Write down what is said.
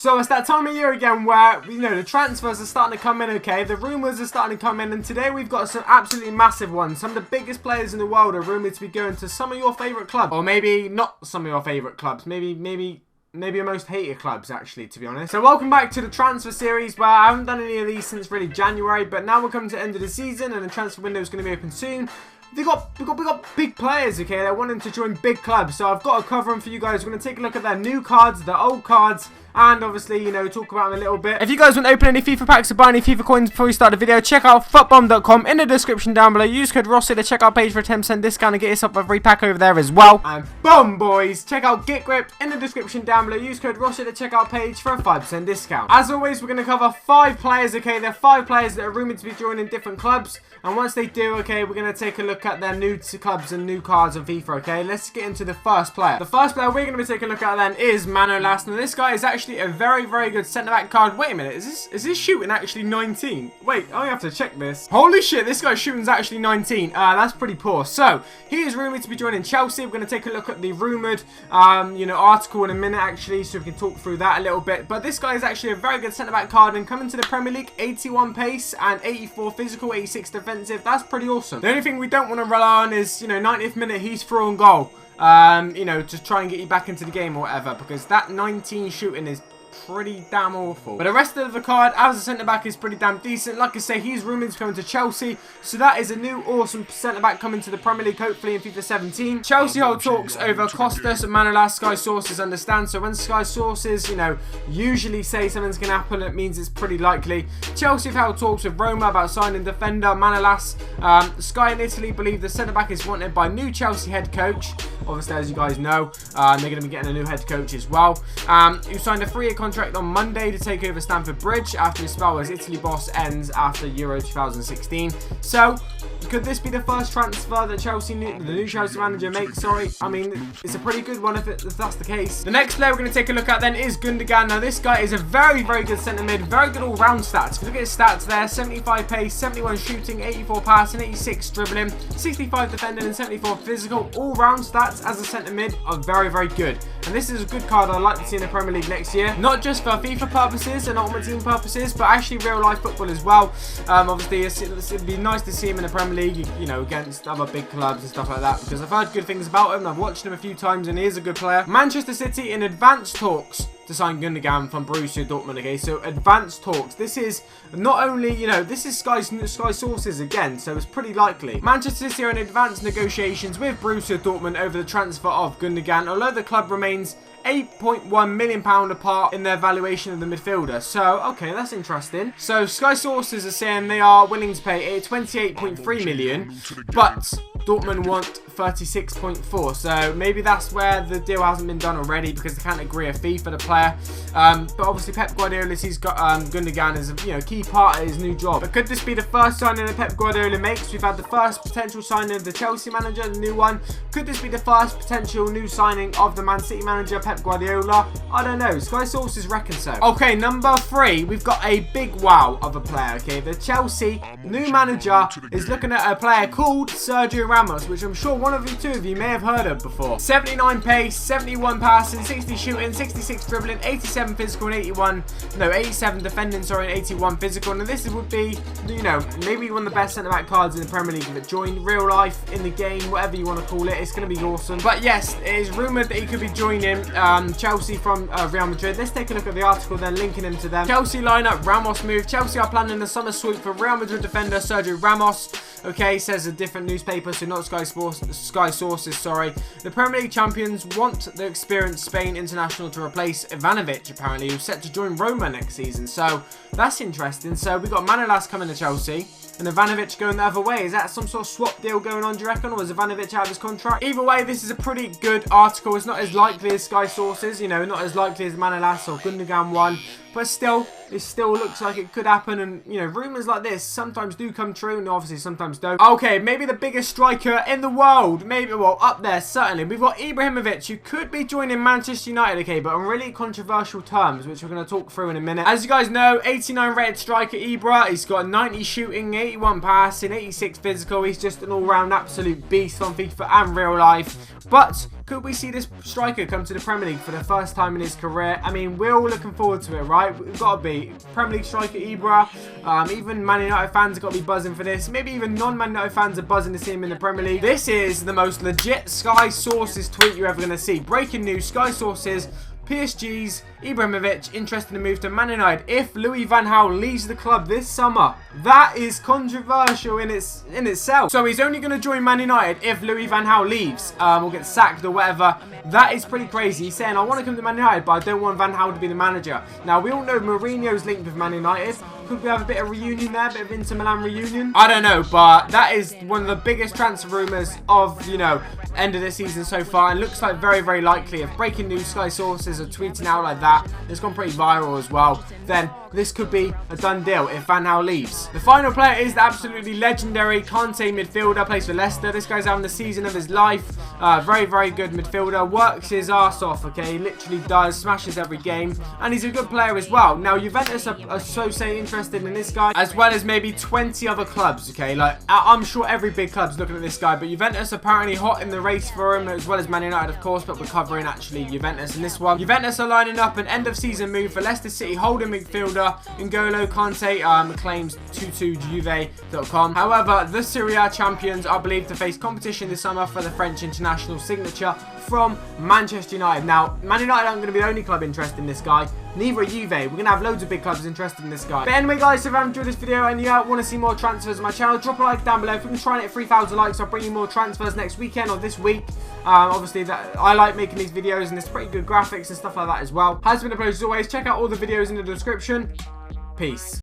So it's that time of year again where, the transfers are starting to come in, okay? The rumours are starting to come in, and today we've got some absolutely massive ones. Some of the biggest players in the world are rumoured to be going to some of your favourite clubs. Or maybe not some of your favourite clubs. Maybe your most hated clubs, actually, to be honest. So welcome back to the transfer series, where I haven't done any of these since really January, but now we're coming to the end of the season, and the transfer window is going to be open soon. We got big players, okay? They're wanting to join big clubs, so I've got to cover them for you guys. We're going to take a look at their new cards, their old cards, and obviously, talk about them a little bit. If you guys want to open any FIFA packs or buy any FIFA coins before we start the video, check out footbomb.com in the description down below. Use code RossiHD at the checkout page for a 10% discount and get yourself a free pack over there as well. And boom, boys! Check out Get Grip in the description down below. Use code RossiHD at the checkout page for a 5% discount. As always, we're going to cover 5 players, okay? There are 5 players that are rumoured to be joining different clubs. And once they do, okay, we're going to take a look at their new clubs and new cards on FIFA, okay? Let's get into the first player. The first player we're going to be taking a look at then is Manolas. Now, this guy is actually a very good centre-back card. Wait a minute, is this shooting actually 19? Wait, I have to check this. Holy shit, this guy's shooting's actually 19. That's pretty poor. So, he is rumoured to be joining Chelsea. We're going to take a look at the rumoured, article in a minute, actually, so we can talk through that a little bit. But this guy is actually a very good centre-back card, and coming to the Premier League, 81 pace and 84 physical, 86 defensive. That's pretty awesome. The only thing we don't want to rely on is, 90th minute, he's through on goal. To try and get you back into the game or whatever, because that 19 shooting is pretty damn awful. But the rest of the card as a centre-back is pretty damn decent. Like I say, he's rumoured to come to Chelsea, so that is a new awesome centre-back coming to the Premier League, hopefully in FIFA 17. Chelsea hold talks over Kostas and Manolas. Sky sources understand, so when Sky sources, usually say something's going to happen, it means it's pretty likely. Chelsea have held talks with Roma about signing defender Manolas. Sky in Italy believe the centre-back is wanted by new Chelsea head coach. Obviously, as you guys know, they're going to be getting a new head coach as well, who signed a 3-year contract on Monday to take over Stamford Bridge after his spell as Italy boss ends after Euro 2016. So, could this be the first transfer that the new Chelsea manager makes? Sorry, I mean, it's a pretty good one if that's the case. The next player we're going to take a look at then is Gundogan. Now, this guy is a very good centre mid, very good all-round stats. If you look at his stats there, 75 pace, 71 shooting, 84 passing, 86 dribbling, 65 defending, and 74 physical. All-round stats as a centre mid are very good. And this is a good card I'd like to see in the Premier League next year. Not just for FIFA purposes and Ultimate Team purposes, but actually real-life football as well. Obviously, it'd be nice to see him in the Premier League, against other big clubs and stuff like that, because I've heard good things about him. I've watched him a few times, and he is a good player. Manchester City in advanced talks to sign Gundogan from Borussia Dortmund. Okay, so advanced talks. This is not only, this is Sky sources again, so it's pretty likely. Manchester City are in advanced negotiations with Borussia Dortmund over the transfer of Gundogan, although the club remains £8.1 million apart in their valuation of the midfielder. So, okay, that's interesting. So, Sky sources are saying they are willing to pay a 28.3 million, but Dortmund want 36.4, so maybe that's where the deal hasn't been done already, because they can't agree a fee for the player. But obviously Pep Guardiola sees Gundogan as a key part of his new job. But could this be the first signing that Pep Guardiola makes? We've had the first potential signing of the Chelsea manager, the new one. Could this be the first potential new signing of the Man City manager, Pep Guardiola? I don't know. Sky sources reckon so. Okay, number 3, we've got a big wow of a player. Okay, the Chelsea new manager is looking at a player called Sergio Ramos, which I'm sure one of you two of you may have heard of before. 79 pace, 71 passing, 60 shooting, 66 dribbling, 87 physical, and 87 defending, sorry, and 81 physical. And this would be, maybe one of the best centre-back cards in the Premier League that joined real life in the game, whatever you want to call it. It's going to be awesome. But yes, it is rumoured that he could be joining Chelsea from Real Madrid. Let's take a look at the article, then linking him to them. Chelsea lineup, Ramos move. Chelsea are planning the summer swoop for Real Madrid defender Sergio Ramos. Okay, says a different newspaper, so not Sky sources, sorry. The Premier League champions want the experienced Spain international to replace Ivanovic, apparently, who's set to join Roma next season. So, that's interesting. So, we've got Manolas coming to Chelsea, and Ivanovic going the other way. Is that some sort of swap deal going on, do you reckon? Or is Ivanovic out of his contract? Either way, this is a pretty good article. It's not as likely as Sky sources, not as likely as Manolas or Gundogan one. But still, it still looks like it could happen. And, rumours like this sometimes do come true, and obviously sometimes don't. Okay, maybe the biggest striker in the world. Maybe, well, up there, certainly. We've got Ibrahimovic, who could be joining Manchester United, okay, but on really controversial terms, which we're going to talk through in a minute. As you guys know, 89 rated striker Ibra. He's got 90 shooting, 81 passing, 86 physical. He's just an all-round absolute beast on FIFA and real life. But could we see this striker come to the Premier League for the first time in his career? I mean, we're all looking forward to it, right? We've got to be. Premier League striker Ibra. Even Man United fans have got to be buzzing for this. Maybe even non-Man United fans are buzzing to see him in the Premier League. This is the most legit Sky Sources tweet you're ever going to see. Breaking news, Sky Sources. PSG's Ibrahimovic interested in move to Man United if Louis van Gaal leaves the club this summer. That is controversial in itself. So he's only going to join Man United if Louis van Gaal leaves or gets sacked or whatever. That is pretty crazy. He's saying, I want to come to Man United, but I don't want Van Gaal to be the manager. Now, we all know Mourinho's linked with Man United. Could we have a bit of reunion there? A bit of Inter Milan reunion? I don't know, but that is one of the biggest transfer rumours of, you know, end of the season so far. And looks like very, very likely. If breaking news Sky Sources are tweeting out like that, it's gone pretty viral as well, then this could be a done deal if Van Gaal leaves. The final player is the absolutely legendary Kante midfielder, plays for Leicester. This guy's having the season of his life. Very, very good midfielder. Works his arse off, okay? He literally does. Smashes every game. And he's a good player as well. Now, Juventus are so interested in this guy, as well as maybe 20 other clubs, okay? Like, I'm sure every big club's looking at this guy, but Juventus apparently hot in the race for him, as well as Man United, of course, but we're covering actually Juventus in this one. Juventus are lining up an end-of-season move for Leicester City holding midfielder N'Golo Kante, claims 22juve.com. However, the Serie A champions are believed to face competition this summer for the French international signature from Manchester United. Now, Man United aren't going to be the only club interested in this guy. Neither are Juve. We're going to have loads of big clubs interested in this guy. But anyway, guys, if you have enjoyed this video and you want to see more transfers on my channel, drop a like down below. If we can try and hit 3,000 likes, I'll bring you more transfers next weekend or this week. Obviously, I like making these videos, and there's pretty good graphics and stuff like that as well. Has been a pleasure as always. Check out all the videos in the description. Peace.